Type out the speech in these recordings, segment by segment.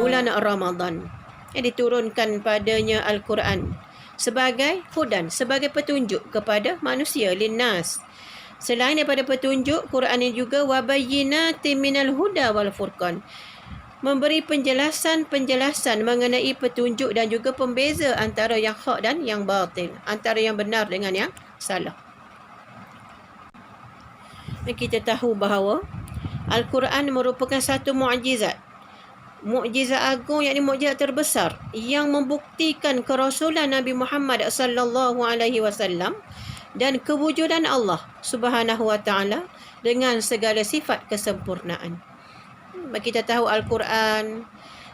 Bulan Ramadan yang diturunkan padanya Al-Quran sebagai hudan, sebagai petunjuk kepada manusia, linnas. Selain daripada petunjuk, Quran ini juga wabayyinatin minal huda wal furqan, memberi penjelasan mengenai petunjuk dan juga pembeza antara yang hak dan yang batil, antara yang benar dengan yang salah. Dan kita tahu bahawa Al-Quran merupakan satu mukjizat agung, yakni mukjizat terbesar yang membuktikan kerasulan Nabi Muhammad sallallahu alaihi wasallam dan kewujudan Allah Subhanahu wa taala dengan segala sifat kesempurnaan. Kita tahu Al-Quran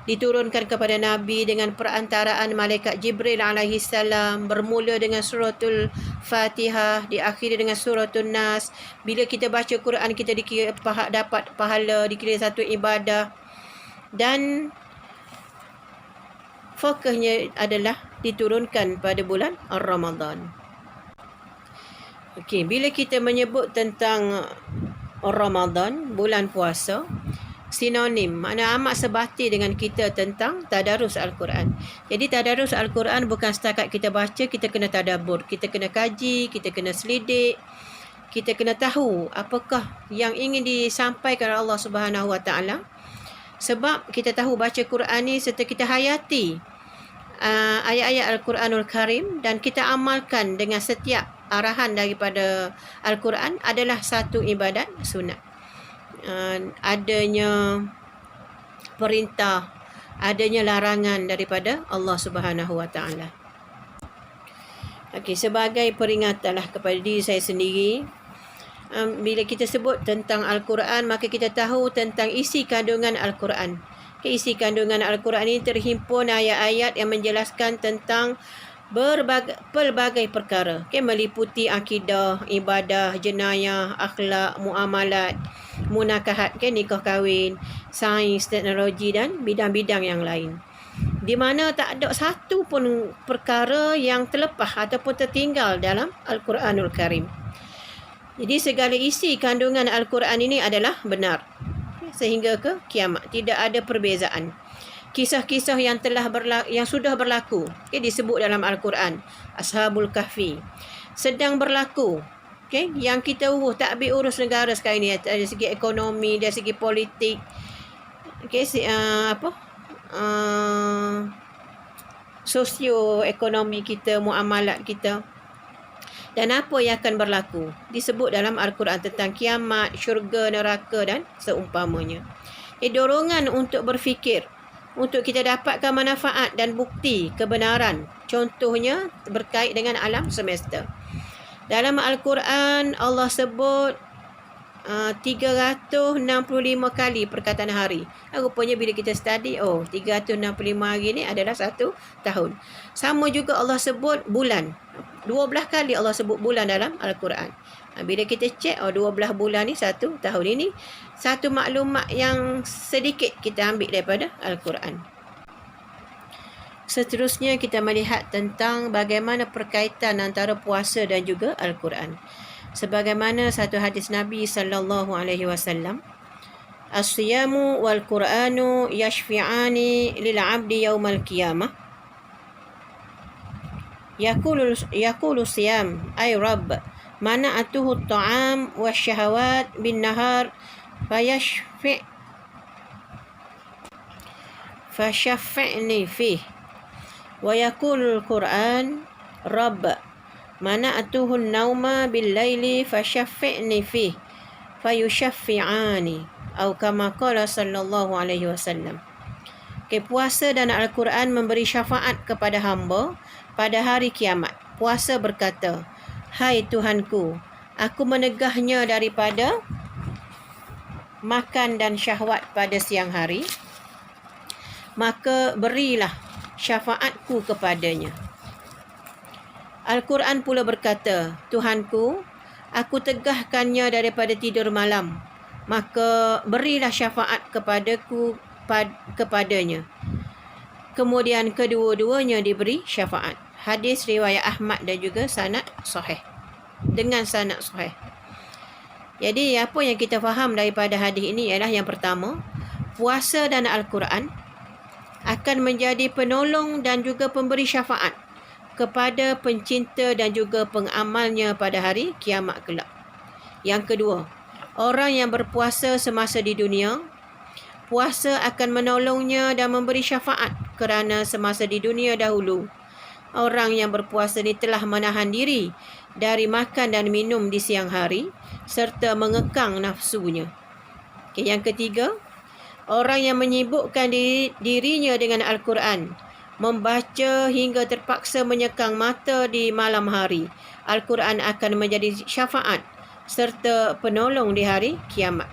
diturunkan kepada Nabi dengan perantaraan malaikat Jibril alaihi salam, bermula dengan suratul Fatihah, diakhiri dengan suratul Nas. Bila kita baca Quran, kita dikira dapat pahala, dikira satu ibadah. Dan fokusnya adalah diturunkan pada bulan Ramadan. Okey, bila kita menyebut tentang Ramadan, bulan puasa, sinonim, makna amat sebati dengan kita tentang tadarus Al-Quran. Jadi tadarus Al-Quran bukan setakat kita baca, kita kena tadabbur, kita kena kaji, kita kena selidik, kita kena tahu apakah yang ingin disampaikan Allah Subhanahu wa taala. Sebab kita tahu baca Quran ni serta kita hayati ayat-ayat Al-Quranul Karim dan kita amalkan dengan setiap arahan daripada Al-Quran adalah satu ibadat sunat. Adanya perintah, adanya larangan daripada Allah Subhanahu wa taala. Okey, sebagai peringatanlah kepada diri saya sendiri, bila kita sebut tentang Al-Quran, maka kita tahu tentang isi kandungan Al-Quran. Isi kandungan Al-Quran ini terhimpun ayat-ayat yang menjelaskan tentang pelbagai perkara, meliputi akidah, ibadah, jenayah, akhlak, muamalat, munakahat, nikah kahwin, sains, teknologi dan bidang-bidang yang lain, di mana tak ada satu pun perkara yang terlepas ataupun tertinggal dalam Al-Quranul Karim. Jadi segala isi kandungan Al-Quran ini adalah benar sehingga ke kiamat, tidak ada perbezaan. Kisah-kisah yang sudah berlaku, disebut dalam Al-Quran, Ashabul Kahfi, sedang berlaku, yang kita tak habis urus negara sekarang ni, dari segi ekonomi, dari segi politik, sosioekonomi kita, muamalat kita, dan apa yang akan berlaku. Disebut dalam Al-Quran tentang kiamat, syurga, neraka dan seumpamanya. Dorongan untuk berfikir, untuk kita dapatkan manfaat dan bukti kebenaran. Contohnya berkait dengan alam semesta. Dalam Al-Quran Allah sebut 365 kali perkataan hari. Rupanya bila kita study, 365 hari ni adalah satu tahun. Sama juga Allah sebut bulan. 12 kali Allah sebut bulan dalam Al-Quran. Bila kita cek, 12 bulan ni satu tahun. Ini satu maklumat yang sedikit kita ambil daripada Al-Quran. Seterusnya kita melihat tentang bagaimana perkaitan antara puasa dan juga Al-Quran. Sebagaimana satu hadis Nabi sallallahu alaihi wasallam, as-siyamu wal Qur'anu yashfi'ani lil 'abdi yaumal qiyamah. Yaqulu siyam ay rabb mana'atuhu at-ta'am wasyahawat bin nahar fashaffi'ni fih. Wa yaqulu al-Qur'an rabb mana'atuhu an-nauma bil laili fashaffi'ni fih fayushaffi'ani, atau kama qala sallallahu alaihi wasallam. Puasa dan Al-Quran memberi syafaat kepada hamba pada hari kiamat. Puasa berkata, hai Tuhanku, aku menegahnya daripada makan dan syahwat pada siang hari, maka berilah syafaatku kepadanya. Al-Quran pula berkata, Tuhanku, aku tegahkannya daripada tidur malam, maka berilah syafaat kepadanya. Kemudian kedua-duanya diberi syafaat. Hadis riwayat Ahmad dan juga sanad sahih. Dengan sanad sahih. Jadi apa yang kita faham daripada hadis ini ialah yang pertama, puasa dan Al-Quran akan menjadi penolong dan juga pemberi syafaat kepada pencinta dan juga pengamalnya pada hari kiamat kelak. Yang kedua, orang yang berpuasa semasa di dunia, puasa akan menolongnya dan memberi syafaat kerana semasa di dunia dahulu, orang yang berpuasa ni telah menahan diri dari makan dan minum di siang hari serta mengekang nafsunya. Yang ketiga, orang yang menyibukkan dirinya dengan Al-Quran, membaca hingga terpaksa menyekang mata di malam hari, Al-Quran akan menjadi syafaat serta penolong di hari kiamat.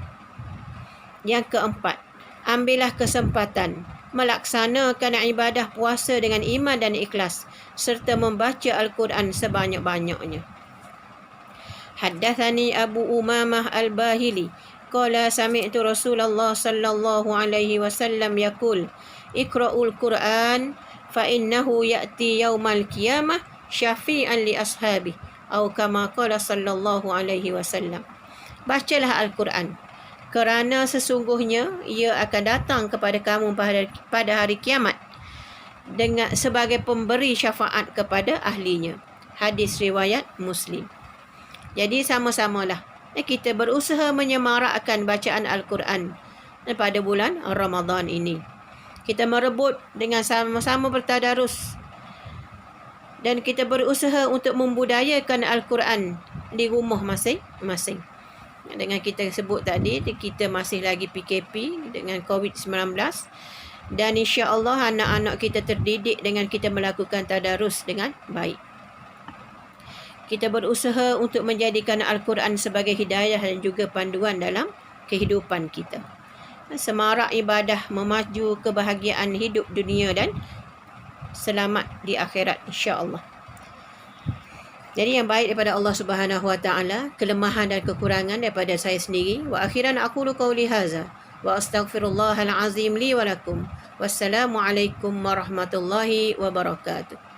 Yang keempat, ambillah kesempatan melaksanakan ibadah puasa dengan iman dan ikhlas serta membaca Al-Quran sebanyak-banyaknya. Haddathani Abu Umamah Al-Bahili qala sami'tu Rasulullah sallallahu alaihi wasallam yaqul iqra'ul Qur'an fa innahu ya'ti yaumal qiyamah syafi'an li ashabi atau kama qala sallallahu alaihi wasallam. Bacalah Al-Quran kerana sesungguhnya ia akan datang kepada kamu pada hari kiamat dengan sebagai pemberi syafaat kepada ahlinya. Hadis riwayat Muslim. Jadi sama-samalah kita berusaha menyemarakkan bacaan Al-Quran pada bulan Ramadan ini. Kita merebut dengan sama-sama bertadarus dan kita berusaha untuk membudayakan Al-Quran di rumah masing-masing. Dengan kita sebut tadi, kita masih lagi PKP dengan COVID-19 dan insya-Allah anak-anak kita terdidik dengan kita melakukan tadarus dengan baik. Kita berusaha untuk menjadikan Al-Quran sebagai hidayah dan juga panduan dalam kehidupan kita. Semarak ibadah memaju kebahagiaan hidup dunia dan selamat di akhirat insya-Allah. Jadi yang baik daripada Allah Subhanahu Wa Taala, kelemahan dan kekurangan daripada saya sendiri. Wa akhiran aqulu qauli hadza wa astaghfirullahal azim li wa lakum. Wassalamualaikum warahmatullahi wabarakatuh.